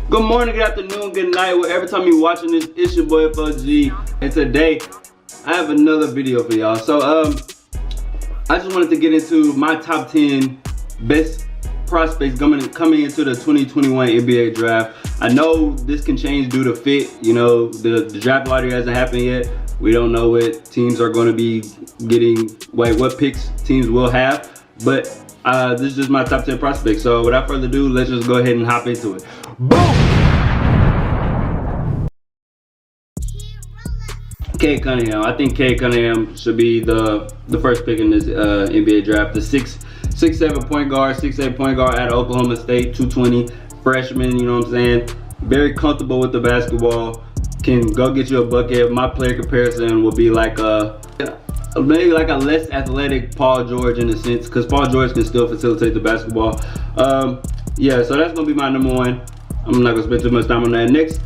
Good morning, good afternoon, good night, wherever time you're watching this. It's your boy FOG, and today I have another video for y'all. So I just wanted to get into my top 10 best prospects coming into the 2021 NBA draft. I know this can change due to fit. You know, the draft lottery hasn't happened yet. We don't know what teams are going to be getting, what picks teams will have, but this is just my top 10 prospects. So without further ado, let's just go ahead and hop into it. Boom! Cunningham. I think Cunningham should be the first pick in this NBA draft. The 6'7" point guard, 6'8" point guard out of Oklahoma State, 220, freshman, you know what I'm saying? Very comfortable with the basketball, can go get you a bucket. My player comparison will be like maybe like a less athletic Paul George in a sense, because Paul George can still facilitate the basketball. Yeah, so that's gonna be my number one. I'm not gonna spend too much time on that. Next,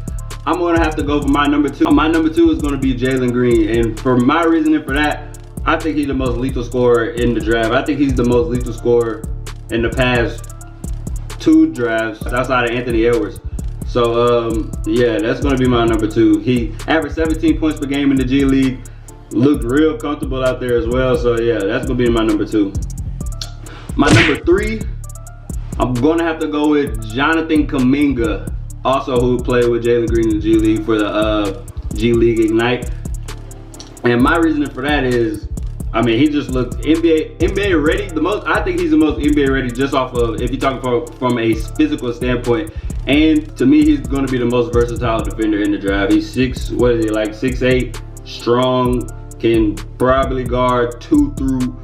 I'm gonna have to go for my number two. My number two is gonna be Jalen Green, and for my reasoning for that, I think he's the most lethal scorer in the draft. I think he's the most lethal scorer in the past 2 drafts outside of Anthony Edwards. So yeah, that's gonna be my number two. He averaged 17 points per game in the G League. Looked real comfortable out there as well. So yeah, that's gonna be my number two. My number three, I'm gonna have to go with Jonathan Kuminga, also who played with Jalen Green in the G League for the G League Ignite. And my reasoning for that is, I mean, he just looked NBA ready. I think he's the most NBA ready just off of, if you're talking from a physical standpoint. And to me, he's going to be the most versatile defender in the draft. He's 6'8", strong, can probably guard 2 through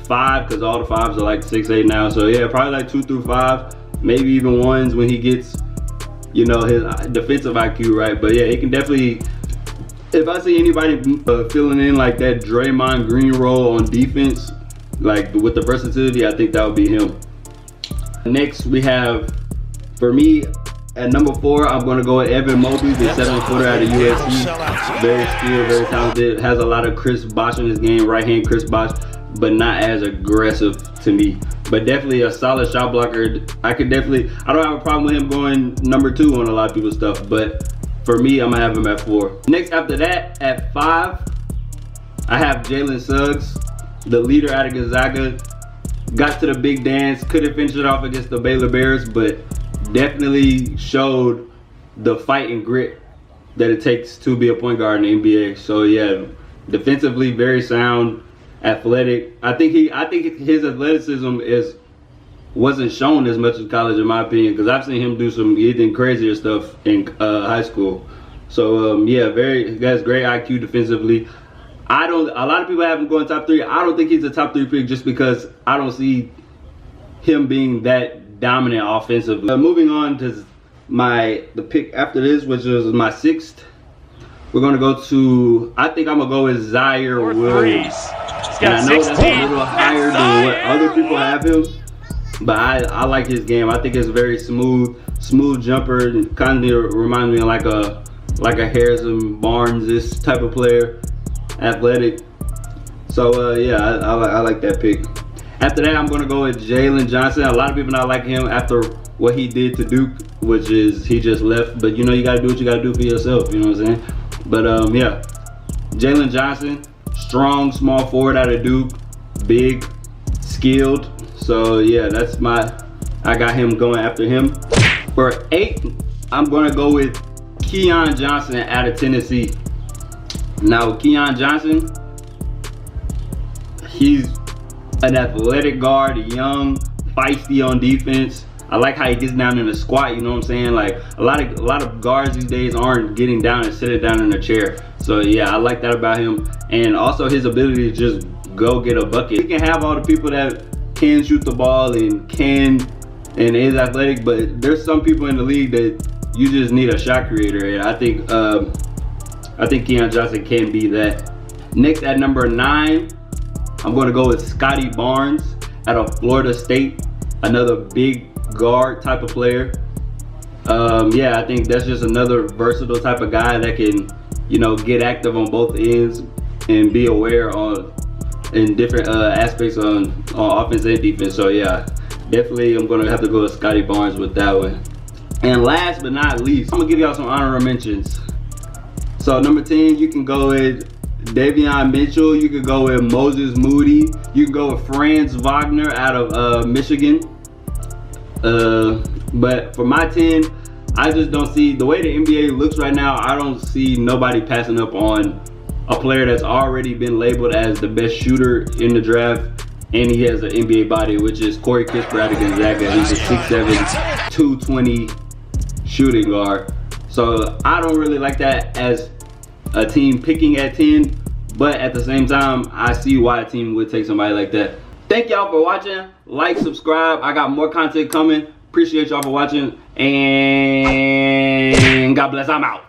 5, because all the 5s are like 6'8" now. So yeah, probably like 2 through 5, maybe even 1s when he gets, you know, his defensive IQ right. But yeah, he can definitely, if I see anybody filling in like that Draymond Green role on defense, like with the versatility, I think that would be him. Next, we have, for me, at number 4, I'm going to go with Evan Mobley, the 7-footer out of USC. Very skilled, very talented, has a lot of Chris Bosh in his game, right-hand Chris Bosh, but not as aggressive to me. But definitely a solid shot blocker. I don't have a problem with him going number 2 on a lot of people's stuff, but for me, I'm gonna have him at 4. Next after that, at 5, I have Jalen Suggs, the leader out of Gonzaga. Got to the big dance, couldn't finish it off against the Baylor Bears, but definitely showed the fight and grit that it takes to be a point guard in the NBA. So yeah, defensively very sound, athletic. I think his athleticism wasn't shown as much in college, in my opinion, because I've seen him do some even crazier stuff in high school. So yeah, he has great IQ defensively. A lot of people have him going top 3. I don't think he's a top 3 pick just because I don't see him being that dominant offensively. Moving on to the pick after this, which was my 6th. We're gonna go to, I think I'm gonna go with Zhaire Williams. And I know that's a little higher than what other people have him, but I like his game. I think it's very smooth jumper. Kind of reminds me of like a Harrison Barnes, this type of player, athletic. So yeah, I like that pick. After that, I'm gonna go with Jalen Johnson. A lot of people not like him after what he did to Duke, which is he just left. But you know, you gotta do what you gotta do for yourself. You know what I'm saying? But yeah, Jalen Johnson, strong small forward out of Duke, big, skilled. So yeah, I got him going after him. For 8, I'm gonna go with Keon Johnson out of Tennessee. Now Keon Johnson, he's an athletic guard, young, feisty on defense. I like how he gets down in the squat, you know what I'm saying? Like a lot of guards these days aren't getting down and sitting down in a chair. So yeah, I like that about him. And also his ability to just go get a bucket. He can have all the people that can shoot the ball and is athletic, but there's some people in the league that you just need a shot creator, and I think Keon Johnson can be that. Next at number 9, I'm going to go with Scotty Barnes out of Florida State, another big guard type of player. Yeah, I think that's just another versatile type of guy that can, you know, get active on both ends and be aware in different aspects on offense and defense. So yeah, definitely I'm gonna have to go with Scotty Barnes with that one. And last but not least, I'm gonna give y'all some honorable mentions. So number 10, you can go with Davion Mitchell. You could go with Moses Moody. You can go with Franz Wagner out of Michigan. But for my 10, I just don't see, the way the NBA looks right now, I don't see nobody passing up on a player that's already been labeled as the best shooter in the draft, and he has an NBA body, which is Corey Kispert out of Gonzaga. He's a 6'7", 220 shooting guard. So I don't really like that as a team picking at 10, but at the same time, I see why a team would take somebody like that. Thank y'all for watching. Like, subscribe. I got more content coming. Appreciate y'all for watching, and God bless. I'm out.